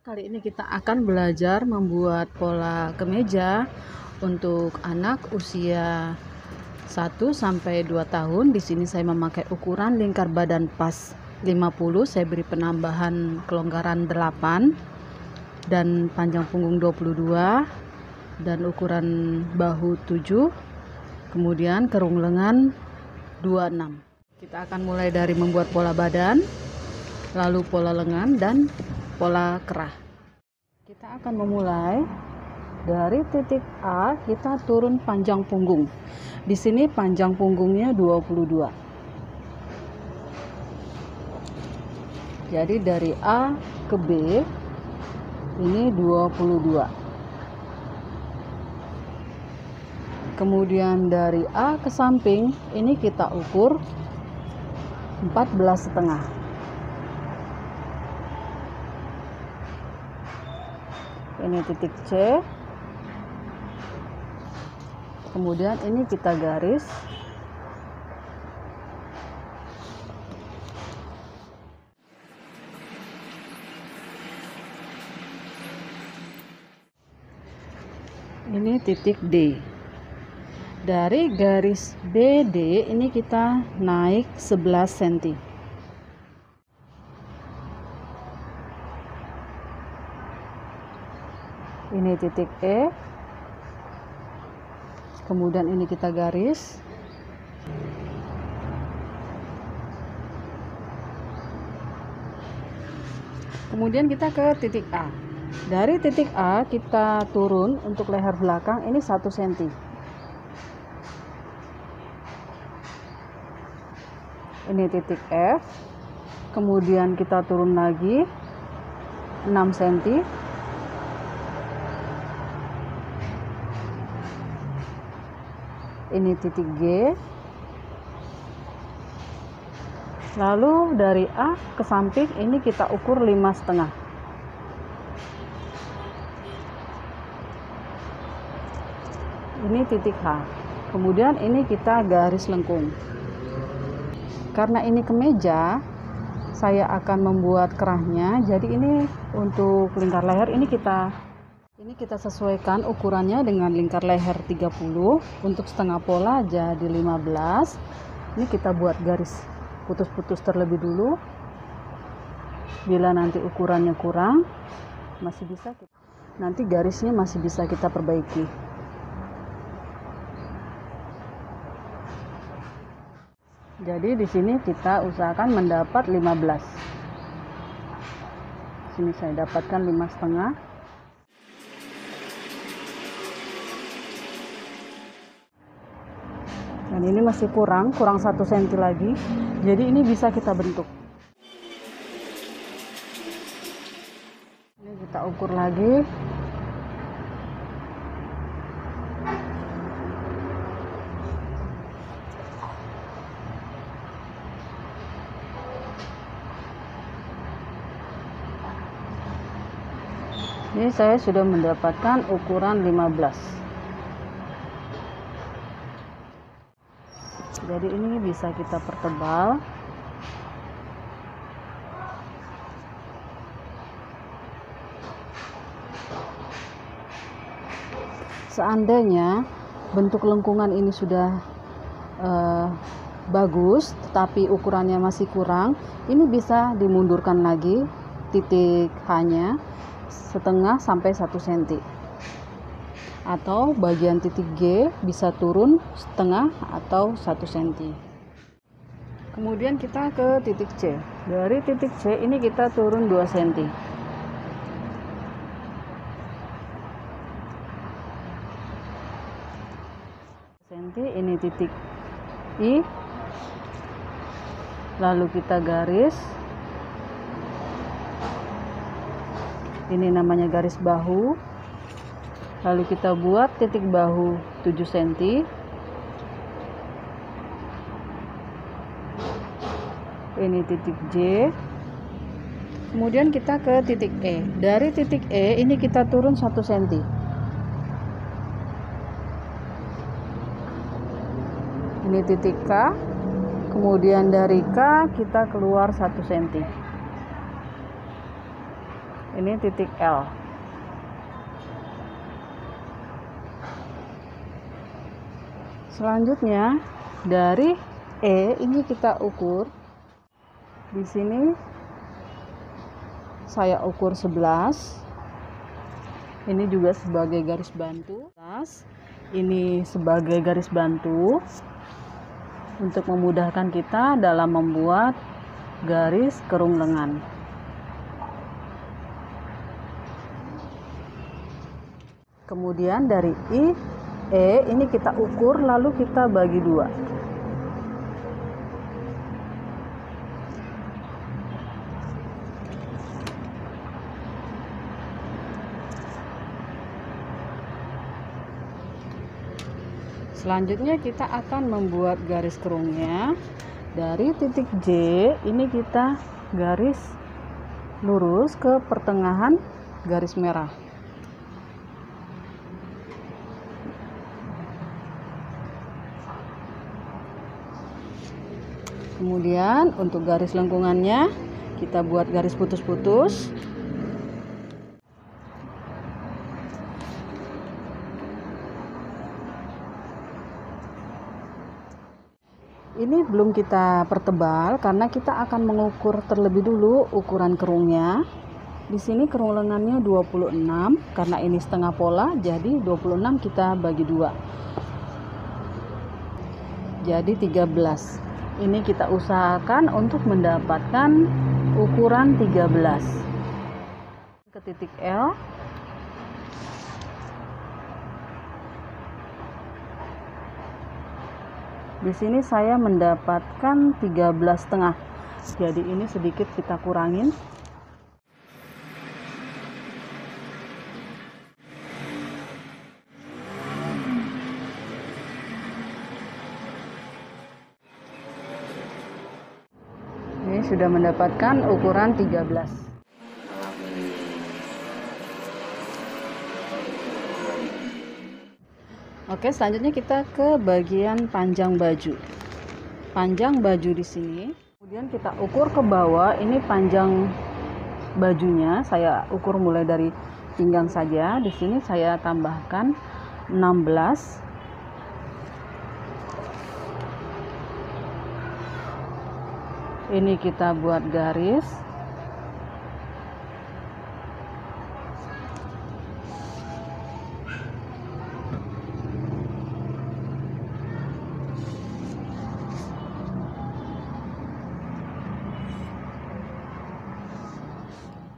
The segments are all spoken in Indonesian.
Kali ini kita akan belajar membuat pola kemeja untuk anak usia 1-2 tahun. Di sini saya memakai ukuran lingkar badan pas 50, saya beri penambahan kelonggaran 8 dan panjang punggung 22 dan ukuran bahu 7, kemudian kerung lengan 26. Kita akan mulai dari membuat pola badan, lalu pola lengan dan pola kerah. Kita akan memulai dari titik A, kita turun panjang punggung. Di sini panjang punggungnya 22. Jadi dari A ke B ini 22. Kemudian dari A ke samping ini kita ukur 14,5. Ini titik C, kemudian ini kita garis, ini titik D. Dari garis BD ini kita naik 11 cm. Ini titik E, kemudian ini kita garis, kemudian kita ke titik A. Dari titik A kita turun untuk leher belakang ini 1 cm. Ini titik F, kemudian kita turun lagi 6 cm. Ini titik G, lalu dari A ke samping ini kita ukur 5,5. Ini titik H, kemudian ini kita garis lengkung. Karena ini kemeja, saya akan membuat kerahnya, jadi ini untuk lingkar leher ini kita sesuaikan ukurannya dengan lingkar leher 30, untuk setengah pola jadi 15. Ini kita buat garis putus-putus terlebih dulu. Bila nanti ukurannya kurang, nanti garisnya masih bisa kita perbaiki. Jadi di sini kita usahakan mendapat 15. Sini saya dapatkan 5,5. Dan ini masih kurang 1 cm lagi, jadi ini bisa kita bentuk. Ini kita ukur lagi. Ini saya sudah mendapatkan ukuran 15. Jadi ini bisa kita pertebal. Seandainya bentuk lengkungan ini sudah bagus, tetapi ukurannya masih kurang, ini bisa dimundurkan lagi titik H-nya setengah sampai 1 cm. Atau bagian titik G bisa turun setengah atau 1 cm. Kemudian kita ke titik C. Dari titik C ini kita turun 2 cm. Ini titik I. Lalu kita garis. Ini namanya garis bahu. Lalu kita buat titik bahu 7 cm. Ini titik J. Kemudian kita ke titik E. Dari titik E ini kita turun 1 cm. Ini titik K. Kemudian dari K kita keluar 1 cm. Ini titik L. Selanjutnya dari E ini kita ukur. Di sini saya ukur 11. Ini juga sebagai garis bantu. Ini sebagai garis bantu untuk memudahkan kita dalam membuat garis kerung lengan. Kemudian dari E ini kita ukur lalu kita bagi 2. Selanjutnya kita akan membuat garis kerungnya. Dari titik J ini kita garis lurus ke pertengahan garis merah. Kemudian untuk garis lengkungannya kita buat garis putus-putus. Ini belum kita pertebal karena kita akan mengukur terlebih dulu ukuran kerungnya. Di sini kerung lengannya 26, karena ini setengah pola jadi 26 kita bagi 2. Jadi 13. Ini kita usahakan untuk mendapatkan ukuran 13. Ke titik L. Di sini saya mendapatkan 13,5. Jadi ini sedikit kita kurangin. Ini sudah mendapatkan ukuran 13. Oke, selanjutnya kita ke bagian panjang baju. Panjang baju di sini. Kemudian kita ukur ke bawah. Ini panjang bajunya. Saya ukur mulai dari pinggang saja. Di sini saya tambahkan 16. Ini kita buat garis.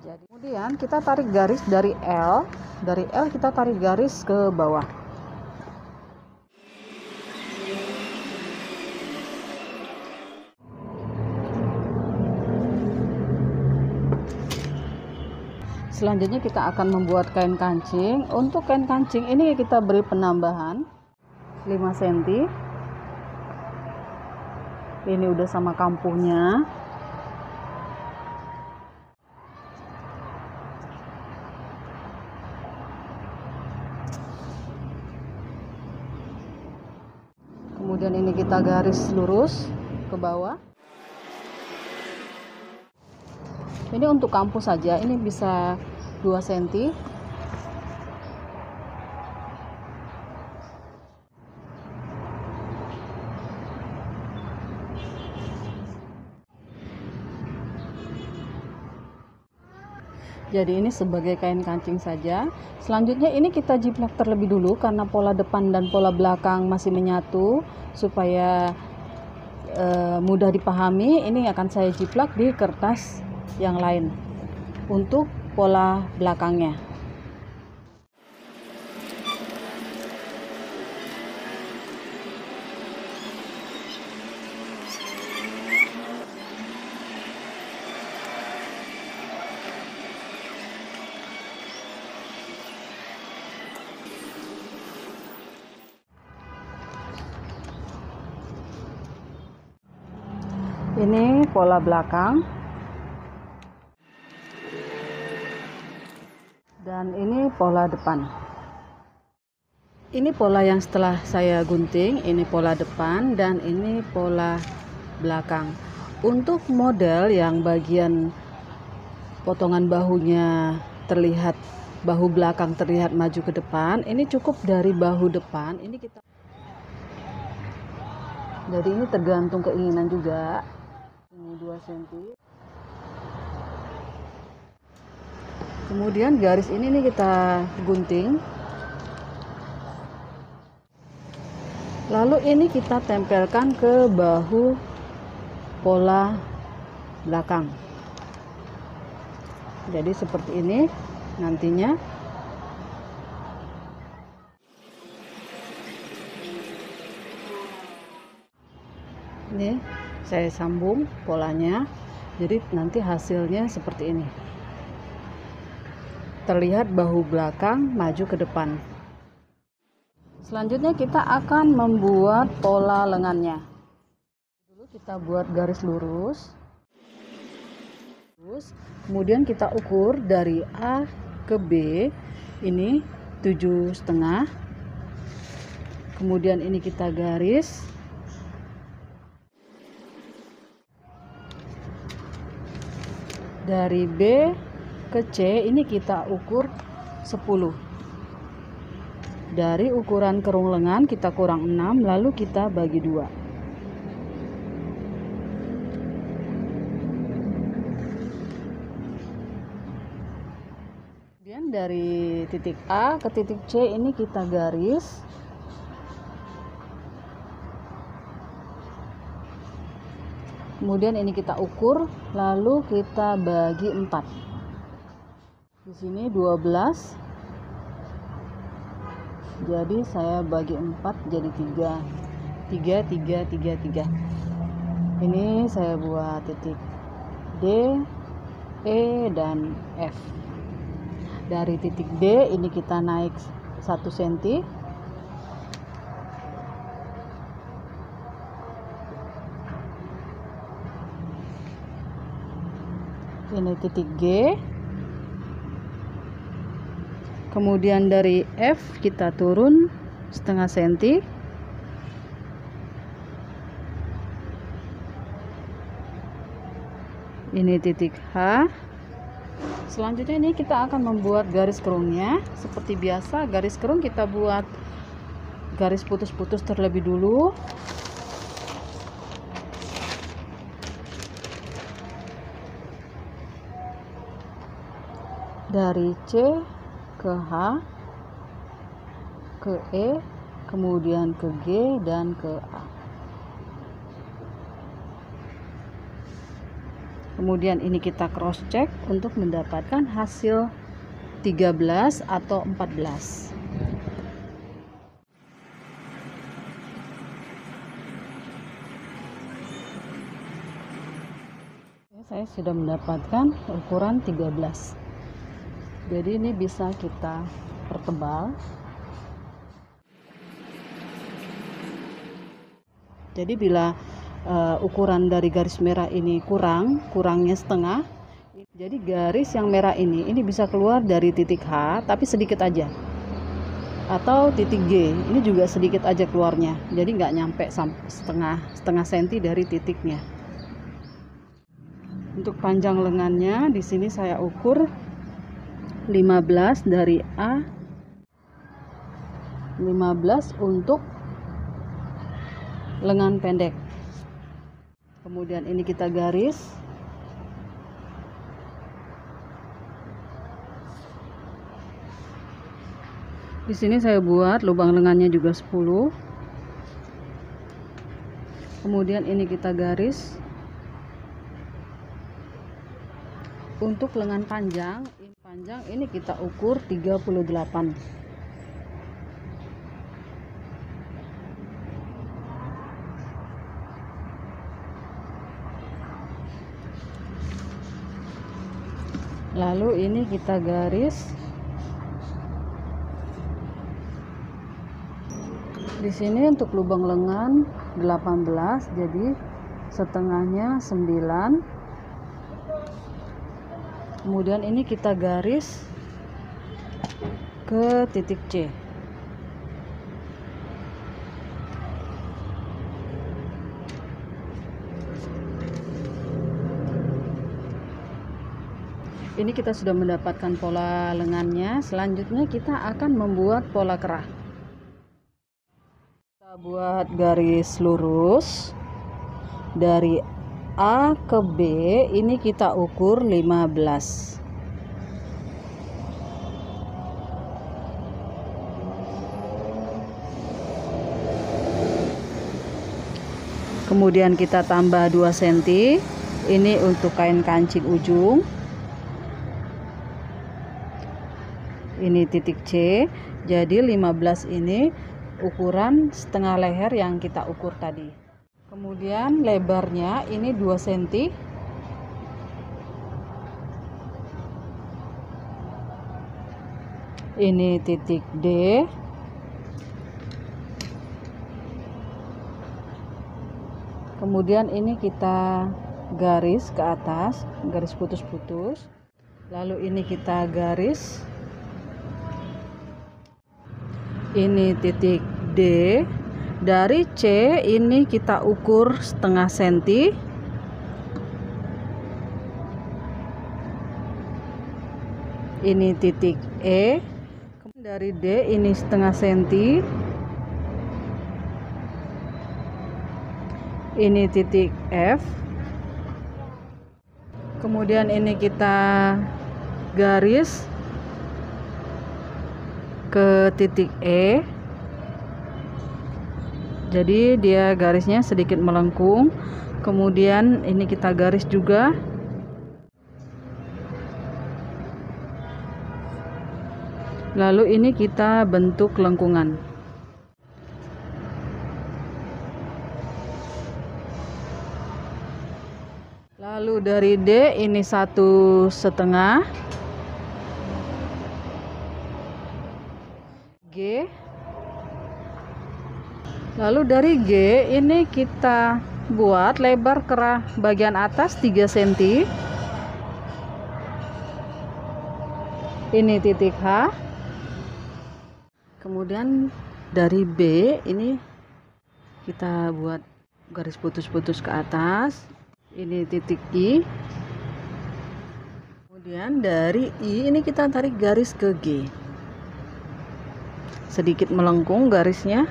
Kemudian kita tarik garis dari L. Dari L kita tarik garis ke bawah. Selanjutnya kita akan membuat kain kancing. Untuk kain kancing ini kita beri penambahan 5 cm. Ini udah sama kampuhnya. Kemudian ini kita garis lurus ke bawah. Ini untuk kampuh saja, ini bisa 2 cm. Jadi ini sebagai kain kancing saja. Selanjutnya ini kita jiplak terlebih dulu karena pola depan dan pola belakang masih menyatu supaya mudah dipahami. Ini akan saya jiplak di kertas yang lain untuk pola belakangnya. Ini pola belakang. Dan ini pola depan. Ini pola yang setelah saya gunting, ini pola depan dan ini pola belakang. Untuk model yang bagian potongan bahunya terlihat, bahu belakang terlihat maju ke depan. Ini cukup dari bahu depan. Ini kita, jadi ini tergantung keinginan juga. Ini 2 cm. Kemudian garis ini nih kita gunting. Lalu ini kita tempelkan ke bahu pola belakang. Jadi seperti ini nantinya. Ini saya sambung polanya. Jadi nanti hasilnya seperti ini. Terlihat bahu belakang maju ke depan. Selanjutnya kita akan membuat pola lengannya. Dulu kita buat garis lurus. Kemudian kita ukur dari A ke B. Ini 7,5. Kemudian ini kita garis. Dari B ke C ini kita ukur 10. Dari ukuran kerung lengan kita kurang 6, lalu kita bagi 2. Kemudian dari titik A ke titik C ini kita garis. Kemudian ini kita ukur, lalu kita bagi 4. Di sini 12. Jadi saya bagi 4 jadi 3. 3, 3, 3, 3. Ini saya buat titik D, E, dan F. Dari titik D ini kita naik 1 cm. Ini titik G. Kemudian dari F kita turun setengah senti. Ini titik H. Selanjutnya ini kita akan membuat garis kerungnya. Seperti biasa, garis kerung kita buat garis putus-putus terlebih dulu. Dari C ke H, ke E, kemudian ke G, dan ke A. Kemudian ini kita cross check untuk mendapatkan hasil 13 atau 14. Saya sudah mendapatkan ukuran 13. Jadi ini bisa kita pertebal. Jadi bila ukuran dari garis merah ini kurangnya setengah, jadi garis yang merah ini bisa keluar dari titik H tapi sedikit aja, atau titik G ini juga sedikit aja keluarnya, jadi nggak nyampe sampai setengah senti dari titiknya. Untuk panjang lengannya di sini saya ukur 15 dari A, 15 untuk lengan pendek. Kemudian ini kita garis. Di sini saya buat lubang lengannya juga 10. Kemudian ini kita garis. Untuk lengan panjang ini kita ukur 38. Lalu ini kita garis. Di sini untuk lubang lengan 18, jadi setengahnya 9. Kemudian ini kita garis ke titik C. Ini kita sudah mendapatkan pola lengannya. Selanjutnya kita akan membuat pola kerah. Kita buat garis lurus dari A ke B. Ini kita ukur 15. Kemudian kita tambah 2 cm. Ini untuk kain kancing ujung. Ini titik C. Jadi 15 ini ukuran setengah leher yang kita ukur tadi. Kemudian lebarnya ini 2 cm. Ini titik D. Kemudian ini kita garis ke atas, garis putus-putus. Lalu ini kita garis. Ini titik D. Dari C ini kita ukur setengah senti. Ini titik E. Dari D ini setengah senti. Ini titik F. Kemudian ini kita garis ke titik E. Jadi dia garisnya sedikit melengkung. Kemudian ini kita garis juga. Lalu ini kita bentuk lengkungan. Lalu dari D ini 1,5. G. Lalu dari G ini kita buat lebar kerah bagian atas 3 cm. Ini titik H. Kemudian dari B ini kita buat garis putus-putus ke atas. Ini titik I. Kemudian dari I ini kita tarik garis ke G. Sedikit melengkung garisnya.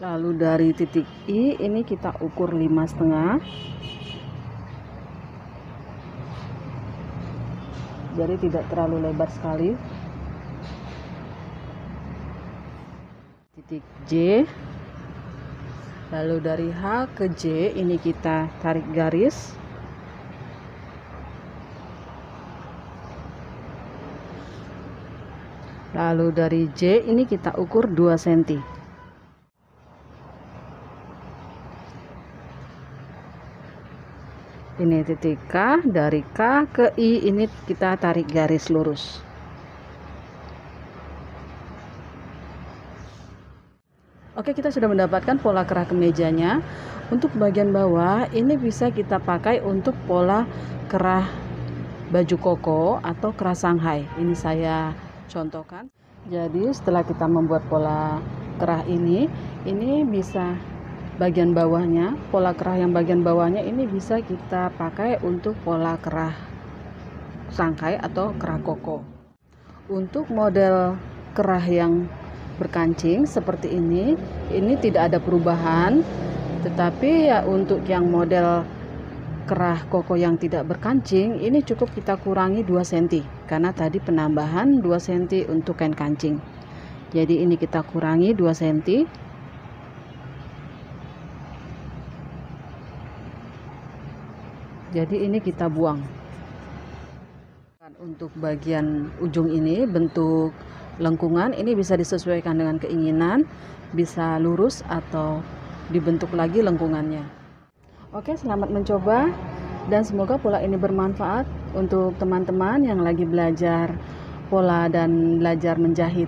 Lalu dari titik I ini kita ukur 5,5. Jadi tidak terlalu lebar sekali. Titik J. Lalu dari H ke J ini kita tarik garis. Lalu dari J ini kita ukur 2 cm. Ini titik K. Dari K ke I ini kita tarik garis lurus. Oke, kita sudah mendapatkan pola kerah kemejanya. Untuk bagian bawah ini bisa kita pakai untuk pola kerah baju koko atau kerah Shanghai. Ini saya contohkan. Jadi setelah kita membuat pola kerah ini bisa bagian bawahnya, pola kerah yang bagian bawahnya ini bisa kita pakai untuk pola kerah Shanghai atau kerah koko. Untuk model kerah yang berkancing seperti ini tidak ada perubahan, tetapi ya untuk yang model kerah koko yang tidak berkancing ini cukup kita kurangi 2 cm karena tadi penambahan 2 cm untuk kain kancing. Jadi ini kita kurangi 2 cm. Jadi ini kita buang. Untuk bagian ujung ini bentuk lengkungan ini bisa disesuaikan dengan keinginan, bisa lurus atau dibentuk lagi lengkungannya. Oke, selamat mencoba dan semoga pola ini bermanfaat untuk teman-teman yang lagi belajar pola dan belajar menjahit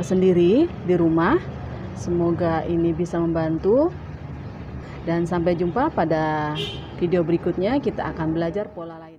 sendiri di rumah. Semoga ini bisa membantu dan sampai jumpa pada video berikutnya. Kita akan belajar pola lain.